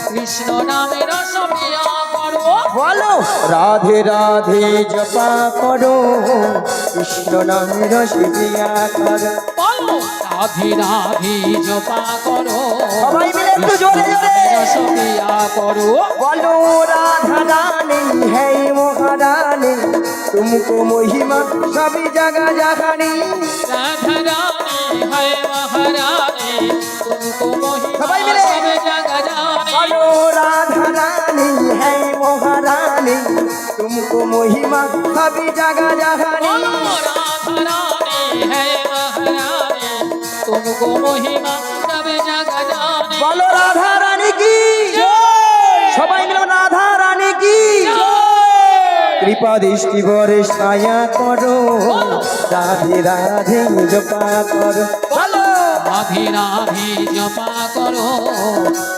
कृष्ण नामे रस पिया करो बोलो राधे राधे जपा करो कृष्ण नामे रस पिया करो बोलो রাধে রাধে জপা করো সবাই মিলে একটু জোরে জোরে রসপিয়া করো বলো রাধা রানী হে মহারানী তুমকো মহিমা সবই জাগা জাগানি রাধা রানী হায় মহারানী তুমকো মহিমা সবাই মিলে। সব জাগা জানি বলো রাধা রানী হে মহারানী তুমকো মহিমা সবই জাগা জাগানি राधा रानी है महारानी तुमको महिमा सब जगह जाने বলো রাধা রানী কি সবাই মিলে রাধা রানী কি কৃপা দৃষ্টি বরে ছায়া করো রাধে রাধে জপা করো বলো राधे राधे जपा करो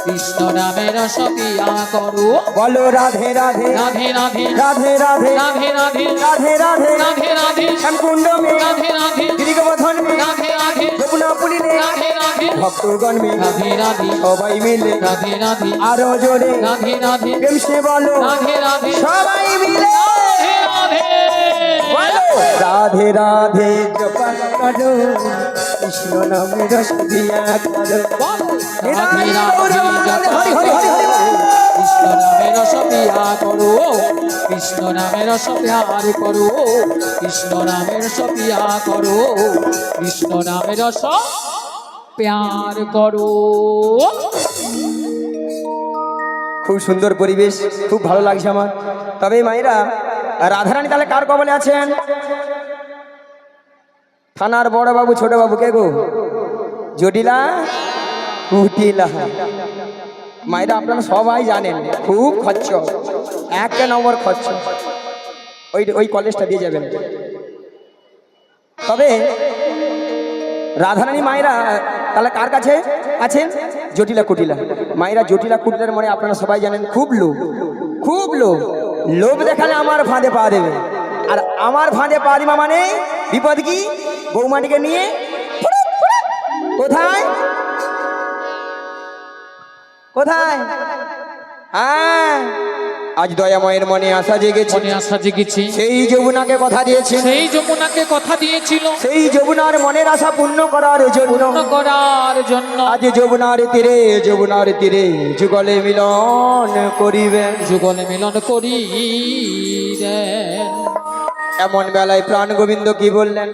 कृष्ण नामेर सपिया करो বলো রাধে রাধে राधे राधे রাধে রাধে राधे राधे রাধে রাধে राधे राधे শ্যামকুণ্ড মে राधे राधे গিরিগোবর্ধন মে राधे राधे যমুনা পুলিনে राधे राधे ভক্তগণ মে राधे राधे সবাই মিলে राधे राधे আরো জোরে राधे राधे প্রেম সে বলো राधे राधे সবাই মিলে राधे राधे বলো রাধে রাধে জপা করো কৃষ্ণ নামে রস দিয়া করো রাধে রাধে জপা হরি হরি হরি হরি করো কৃষ্ণ নামের সপিয়া করো কৃষ্ণ নামের সপিয়ার করো কৃষ্ণ নামের সপিয়া করো কৃষ্ণ নামের প্যার করো খুব সুন্দর পরিবেশ খুব ভালো লাগছে আমার তবে মায়েরা রাধারানী তাহলে কার কবলে আছেন থানার বড় বাবু ছোট বাবু কে গো জটিলা কুটিলা মায়েরা আপনারা সবাই জানেন খুব খরচ 1 নম্বর খরচ ওই ওই কলেজটা দিয়ে যাবেন তবে রাধারানী মায়েরা তাহলে কার কাছে আছেন জটিলা কুটিলা মায়েরা জটিলা কুটিলার মনে আপনারা সবাই জানেন খুব লোভ লোভ দেখালে আমার ফাঁদে পা দেবে আর আমার ফাঁদে পা দিবা মানে বিপদ কি বৌমাটিকে নিয়ে কোথায় কোথায় হ্যাঁ আজ দয়াময়ের মনে আশা জেগেছে মনে আশা জেগেছে সেই যমুনাকে কথা দিয়েছেন সেই যমুনাকে কথা দিয়েছিল সেই যমুনার মনের আশা পূর্ণ করার জন্য পূর্ণ করার জন্য আজ যমুনার তীরে যুগলে মিলন করিবেন যুগলে মিলন করি এমন বেলায় প্রাণ গোবিন্দ কি বললেন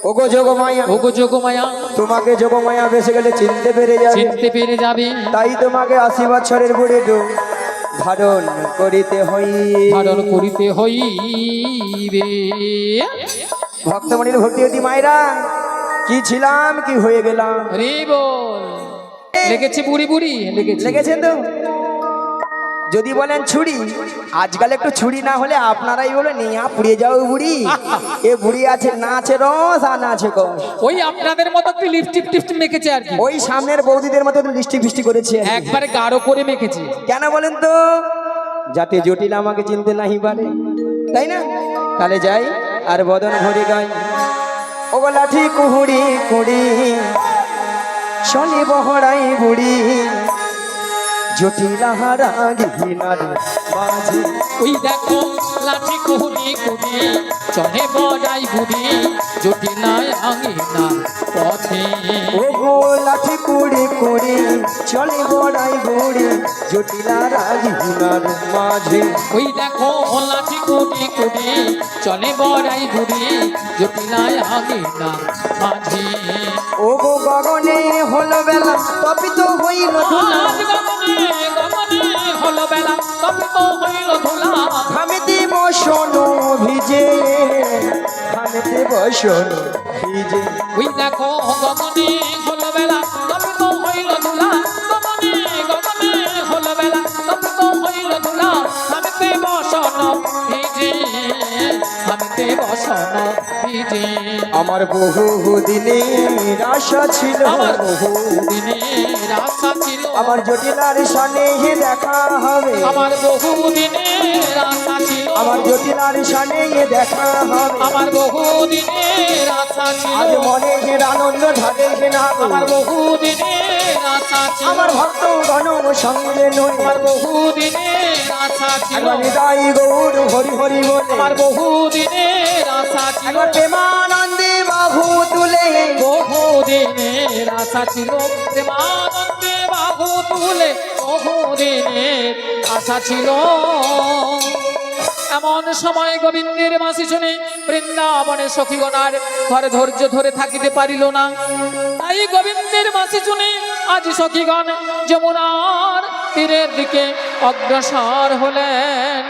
ওগো যোগমায়া ওগো যোগমায়া তোমাকে যোগমায়া বেসে গেলে চিনতে পেরে যাবে চিনতে পেরে যাবে তাই তোমাকে 80 বছরের বুড়ি ধারণ করিতে ধারণ করিতে হইবে ভক্তমণির ভক্তিবতী মায়েরা কি ছিলাম কি হয়ে গেলাম রে বল লেগেছে বুড়ি বুড়ি লেগেছেন তো যদি বলেন ছুরি আজকাল একটু ছুরি না হলে আপনারাই বলে নিয়া পুড়িয়ে যাও বুড়ি এ বুড়ি আছে না আছে রস আর না আছে কষ ওই আপনাদের মতো একটু লিপস্টিক মেখেছে আর কি ওই সামনের বৌদিদের মতো লিস্টি ফিস্টি করেছে একবারে গাঢ় করে মেখেছে কেন বলেন তো যাতে জটিল আমাকে চিনতে নাহি পারে তাই না তাহলে যাই আর বদন ভরে গাই ও লাঠি কুহুড়ি কুড়ি শনি বহরাই বুড়ি জটিলা হারার মাঝে ওই দেখো লাঠি কুহুরি কুড়ি চলে বড়াই বুড়ি জটিলায় আঙিনা পথে ও গো লাঠি কুড়ি কুড়ি চলে বড়াই বুড়ি জটিলা রাজহিনার মাঝে ওই দেখো লাঠি কুড়ি কুড়ি চলে বড়াই বুড়ি জটিলায় আঙিনা মাঝে ও গো গগনে হলো বেলা তপিত হইল ধুলা আজ গগনে হলো বেলা তবে তো হইল ধুলা খামিতে বসনো ভিজে খামিতে বসনো ভিজে ওই দেখো গগনে হলো বেলা তবে তো হইল ধুলা গগনে হলো বেলা তবে তো হইল ধুলা আমিতে বসন ভিজে আমিতে বসন ভিজে আমার বহু দিনের আশা ছিল আমার বহু দিনের আশা ছিল আমার জটিলার সানে দেখা হবে আমার বহু দিনের আশা ছিল আমার জটিলার সানে দেখা হবে আমার বহু দিনের আশা ছিল আজ মনে আনন্দ ঢাকে না আমার বহু দিনের আশা ছিল আমার ভক্ত গণ সঙ্গে নয় আমার বহু দিনের আশা ছিল একবার নিতাই গৌর হরি হরি বলে আমার বহু দিনের আশা ছিল একবার প্রেমানন্দে বা বাহু তুলে বহুদিনের আশা ছিল প্রেমানন্দে বাহু তুলে বহুদিনের আশা ছিল। এমন সময় গোবিন্দের বাঁশি শুনে বৃন্দাবনের সখীগণার ঘরে ধৈর্য ধরে থাকিতে পারিল না। তাই গোবিন্দের বাঁশি শুনে আজ সখীগণ যমুনার তীরের দিকে অগ্রসর হলেন।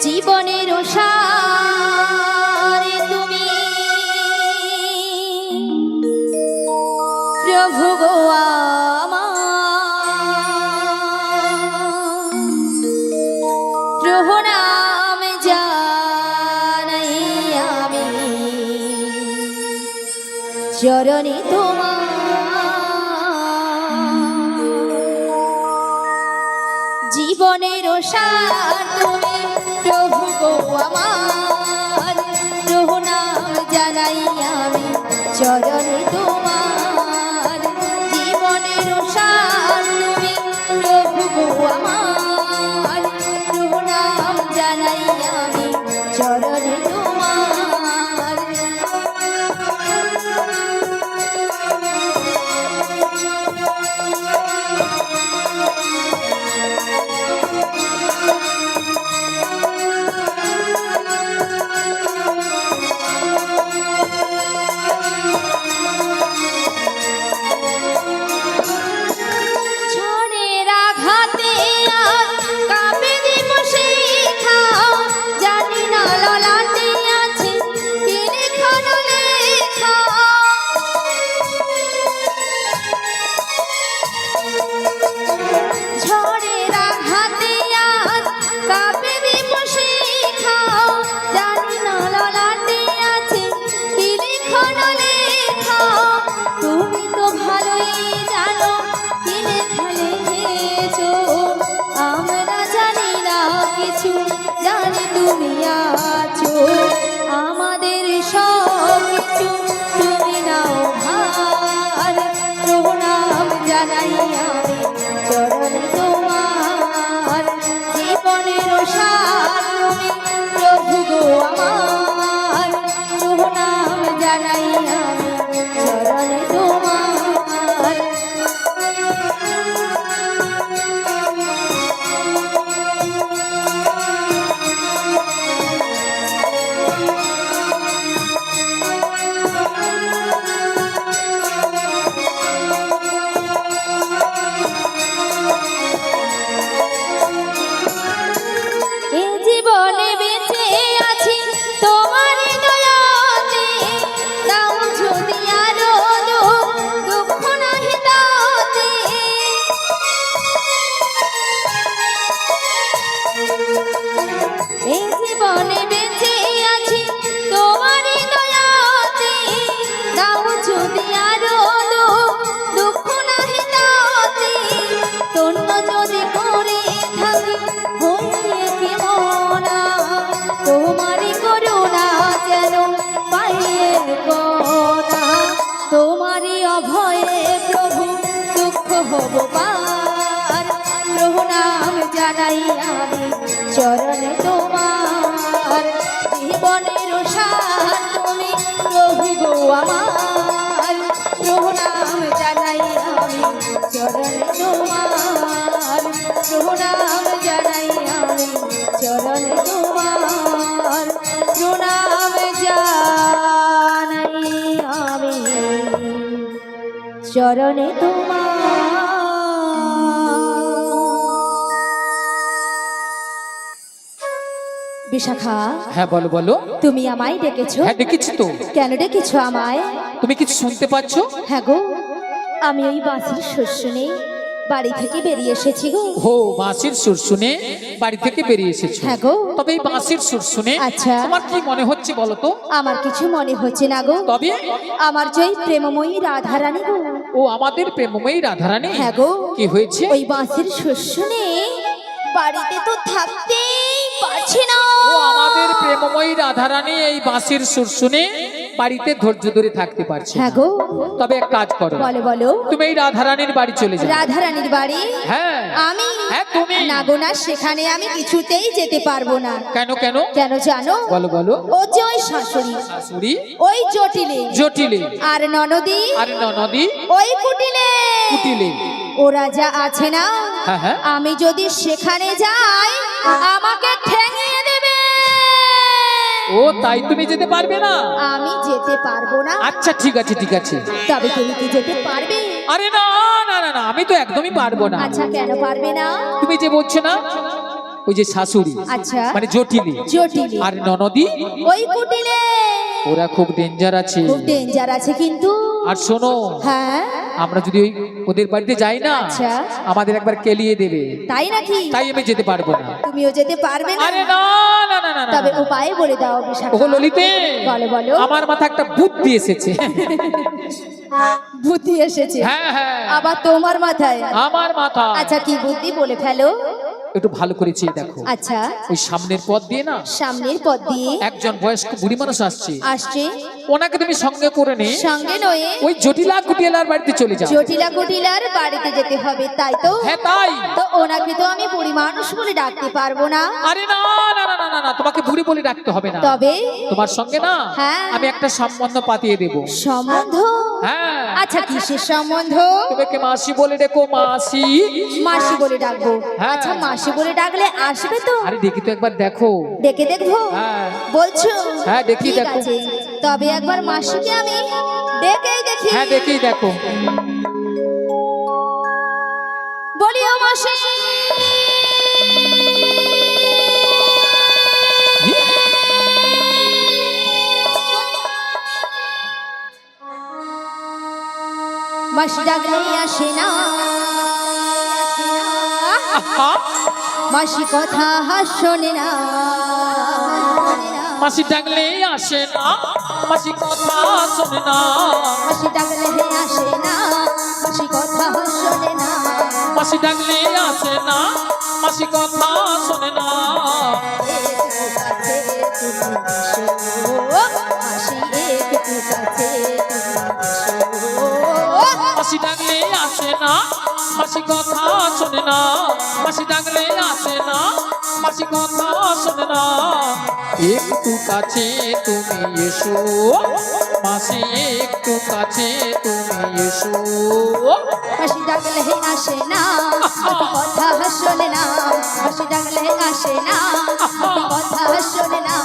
জীবনের সারে তুমি প্রভু গো প্রভু নাম জানাই আমি চরণে তোমার জীবনের সার তুমি প্রভু গো আমার প্রভু নাম জানাই আমি চরণে তোমার জীবনের সার তুমি প্রভু গো আমার প্রভু নাম জানাই আমি চরণে তোমার ঝড়ের আঘাতে আজ কাঁপে দিব শিখা, জানি না ললাটে আছে কি লেখানো লেখা। ঝড়ের আঘাতে আজ কাঁপে দিব শিখা, জানি না ললাটে আছে কি লেখানো লেখা। তুমি তো ভালোই জানো কি লেখা লিখেছো, আমরা জানি না কিছু, জানি তুমি আছো আমাদের সব কিছু, তুমি নাও ভার প্রভু নাম জানাই আমি চরণে তোমার জীবনের সার তুমি প্রভু গো আমার প্রভু নাম জানাই আমি চরণে তোমার এ জীবনে বেঁচে আছি তোমার দয়াতে, দাও যদি আরো দুঃখ নাহি দাওতে। এ জীবনে বেঁচে আছি তোমার দয়াতে, দাও যদি আরো দুঃখ নাহি দাওতে। তন্য যদি করে থাকি হইয়ে কি মনা, তোমারই করুণা যেন পাইয়ে কোনা। তোমারই অভয়ে প্রভু দুঃখ হব পার, প্রভু নাম জানাই আমি চরণে তোমার জীবনের সার তুমি প্রভু গো আমার প্রভু নাম জানাই আমি চরণে তোমার প্রভু নাম জানাই আমি চরণে চরণে তোমার। বিশাখা, হ্যাঁ বলো বলো। তুমি আমায় ডেকেছো? হ্যাঁ ডেকেছি তো। কেন ডেকেছো আমায়? তুমি কিছু শুনতে পাচ্ছ? হ্যাঁ গো, আমি ওই বাঁশির সুর শুনে বাড়ি থেকে বেরিয়ে এসেছি গো। ও বাঁশির সুর শুনে বাড়ি থেকে বেরিয়ে এসেছো? হ্যাঁ গো। তবে এই বাঁশির সুর শুনে আচ্ছা। তোমার কি মনে হচ্ছে বলো তো? আমার কিছু মনে হচ্ছে না গো। তবে আমার যে ওই প্রেমময়ী রাধারানী গো। ও আমাদের প্রেমময়ী রাধারানী? হ্যাঁ গো। কি হয়েছে? ওই বাঁশির সুর শুনে বাড়িতে তো থাকতেই পারছি না। ও আমাদের প্রেমময়ী রাধারানী এই বাঁশির সুর শুনে বাড়িতে ধৈর্য ধরে থাকতে পারছে না। হ্যাঁ গো। তবে এক কাজ করো, বলো বলো। তুমি এই রাধারানীর বাড়ি চলে যাও। রাধারানীর বাড়ি? হ্যাঁ আমি? হ্যাঁ তুমি। না গো না, সেখানে আমি কিছুতেই যেতে পারবো না। কেন কেন? কেন জানো? বলো বলো। ও যে ওই শাশুড়ি, শাশুড়ি, ওই জটিলে, জটিলে, আর ননদি, আর ননদি, ওই কুটিলে, কুটিলে। ওরা যা আছে না, হ্যাঁ হ্যাঁ। আমি যদি সেখানে যাই আমাকে ঠেঙিয়ে দেবে। ও তাই তুমি যেতে পারবে না? আমি যেতে পারবো না। আচ্ছা ঠিক আছে ঠিক আছে। তবে তুমি কি যেতে পারবে? আরে না না না না, আমি তো একদমই পারবো না। আচ্ছা, কেন পারবে না? তুমি যে বলছো না, ওই যে শাশুড়ি, আচ্ছা, মানে জটিলি, জটিলে, আর ননদি, ওই কুটিলে ওরা খুব ডেঞ্জার আছে। খুব ডেঞ্জার আছে কিন্তু। আর শোনো, হ্যাঁ, আমরা যদি ওই ওদের বাড়িতে যাই না, আচ্ছা। আমাদের একবার কেলিয়ে দেবে। তাই নাকি? তাই আমি যেতে পারবো না। তুমিও যেতে পারবে না? আরে না না না না না, তবে না। উপায় বলে দাও বিশাখা। ওগো ললিতে, বলো বলো। আমার মাথা একটা বুদ্ধি এসেছে। বুদ্ধি এসেছে? হ্যাঁ হ্যাঁ, আবার তোমার মাথায়? আমার মাথা। আচ্ছা, কি বুদ্ধি বলে ফেলো। একটু ভালো করে চেয়ে দেখো। আচ্ছা, ওই সামনের পথ দিয়ে না সামনের পথ দিয়ে একজন বয়স্ক বুড়ি মানুষ আসছে, আসছে। ওনাকে তুমি সঙ্গে করে নে, সঙ্গে নয়ে ওই জটিলা কুটিয়ালার বাড়িতে চলে যাও। জটিলা কুটিলার বাড়িতে যেতে হবে, তাই তো? হ্যাঁ তাই। তো ওনাকে তো আমি বুড়ি মানুষ বলে ডাকতে পারবো না। আরে না না না না না না, তোমাকে বুড়ি বলে ডাকতে হবে না। তবে তোমার সঙ্গে না হ্যাঁ। আমি একটা সম্বন্ধ পাতিয়ে দেব। সম্বন্ধ? হ্যাঁ। আচ্ছা, কিসের সম্বন্ধ? তোমাকে মাসি বলে ডেকো, মাসি। মাসি বলে ডাকবো? হ্যাঁ। আচ্ছা, মাসি বলে ডাকলে আসবে তো? আরে দেখি তো একবার দেখো। ডেকে দেখবো? হ্যাঁ বলছো? হ্যাঁ, দেখি ঠিক দেখো। আছে, তবে একবার মাসিকে আমি ডেকেই দেখি। হ্যাঁ দেখি দেখো। বলি, ও মাসি। মাসি ডাকলে আসে না, আহা, মাসি কথা শোনে না। মাসি ডাকলে আসে না, মাসি কথা শোনে না। মাসি ডাকলে আসে না, মাসি কথা শোনে না। মাসি ডাকলে আসে না, মাসি কথা শোনে না। মাসি ডাকলে আসে না, মাসি কথা শোনে না। মাসি ডাকলে আসে না, মাসি কথা শোনে না। একটু কাছে তুমি এসো, মাসি একটু কাছে তুমি এসো। মাসি ডাকলে আসে না, মাসি কথা শোনে না। মাসি ডাকলে আসে না, মাসি কথা শোনে না।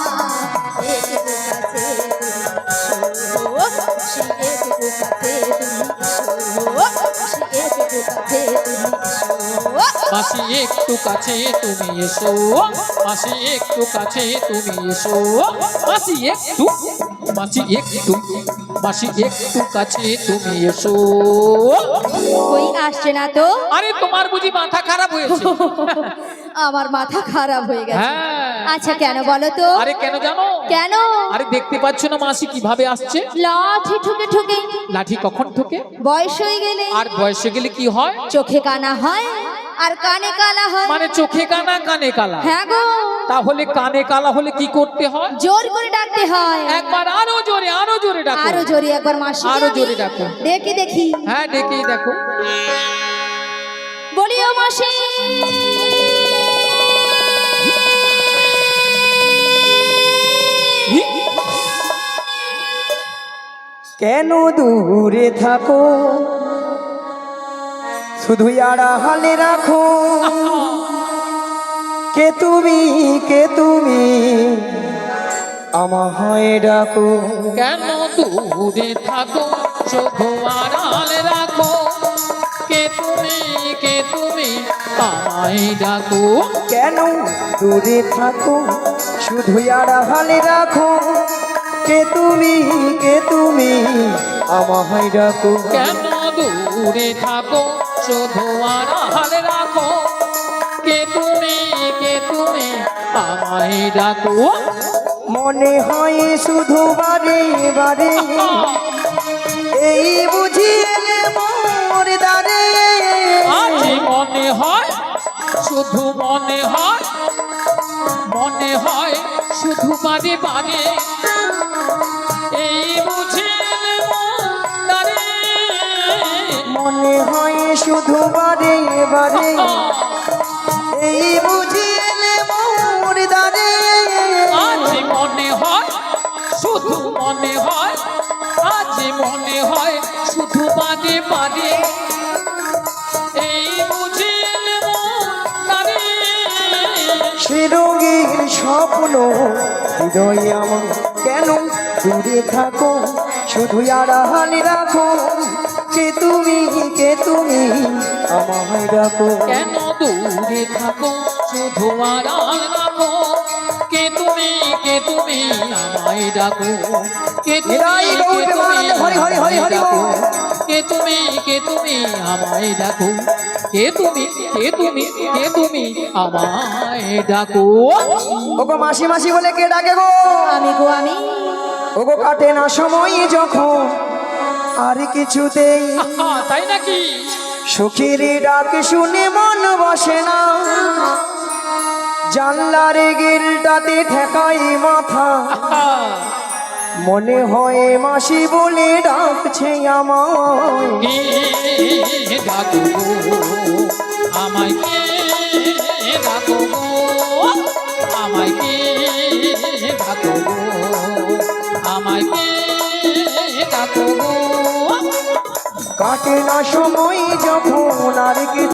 মাসি একটু কাছে তুমি এসো, মাসি একটু কাছে তুমি এসো। মাসি একটু, মাসি একটু, মাসি একটু কাছে তুমি এসো। কই আসছে না তো? আরে তোমার বুঝি মাথা খারাপ হয়েছে? আমার মাথা খারাপ হয়ে গেছে। হ্যাঁ। আচ্ছা, কেন বলো তো? আরে কেন জানো? কেন? আরে দেখতে পাচ্ছ না মাসি কিভাবে আসছে? লাঠি ঠুকে ঠুকে। লাঠি কখন ঠোকে? বয়স হয়ে গেলে আর বয়সে গেলে কি হয়? চোখে কানা হয় আর কানে কালা হয়। মানে চোখে কানা কানে কালা। হ্যাঁ গো। তাহলে কানে কালা হলে কি করতে হয়? জোর করে ডাকতে হয়। একবার আরো জোরে, আরো জোরে ডাকো। আরো জোরে একবার মাসি আরো জোরে ডাকো। ডেকে দেখি। হ্যাঁ ডেকেই দেখো। বলি, ও মাসি। কেন দূরে থাকো, শুধু আড়ালে রাখো। কে তুমি আমায় ডাকো। কেন দূরে থাকো, শুধু আড়াল রাখো, কে তুমি আমায় ডাকো। কেন দূরে থাকো শুধু আড়ালে রাখো, কে তুমি আমায় ডাকো। কেন দূরে থাকো শুধু আড়াল রাখো, কে তুমি আমায় ডাকো। মনে হয় শুধু বারে বারে এই বুঝি এলে মোর দ্বারে। আজ মনে হয় শুধু মনে হয় শুধু বারে বারে এই বুঝে দাঁড়ে। মনে হয় শুধু বারে বারে এই বুঝি এলে মোর দ্বারে। আজ মনে হয় শুধু মনে হয়, আজ মনে হয় শুধু বারে বারে এই বুঝে দাঁড়ে। সে রঙের স্বপ্ন হৃদয়ে আমার, কেন দূরে থাকো শুধু আড়ালে রাখো, কে তুমি আমায় ডাকো। কেন দূরে থাকো শুধু আড়াল রাখো, কে তুমি আমায় ডাকো। কে নিরাই গৌর প্রেমানন্দে হরি হরি হরি হরি বল। কে তুমি আমায় ডাকো, কে তুমি আমায় ডাকো। ওগো মাসি মাসি বলে কে ডাকে গো? আমি গো আমি। ওগো কাটে না সময় যখন আর কিছুতেই, তাই নাকি? সখীর ডাক শুনে মন বসে না, জানলার গিলটাতে ঠেকাই মাথা, মনে হয় মাসি বলে ডাকছে আমায়। কে ডাকো গো আমায়, কে ডাকো গো আমায়, কে ডাকো গো আমায়, কে ডাকো গো। কাটে না সময় যখন আর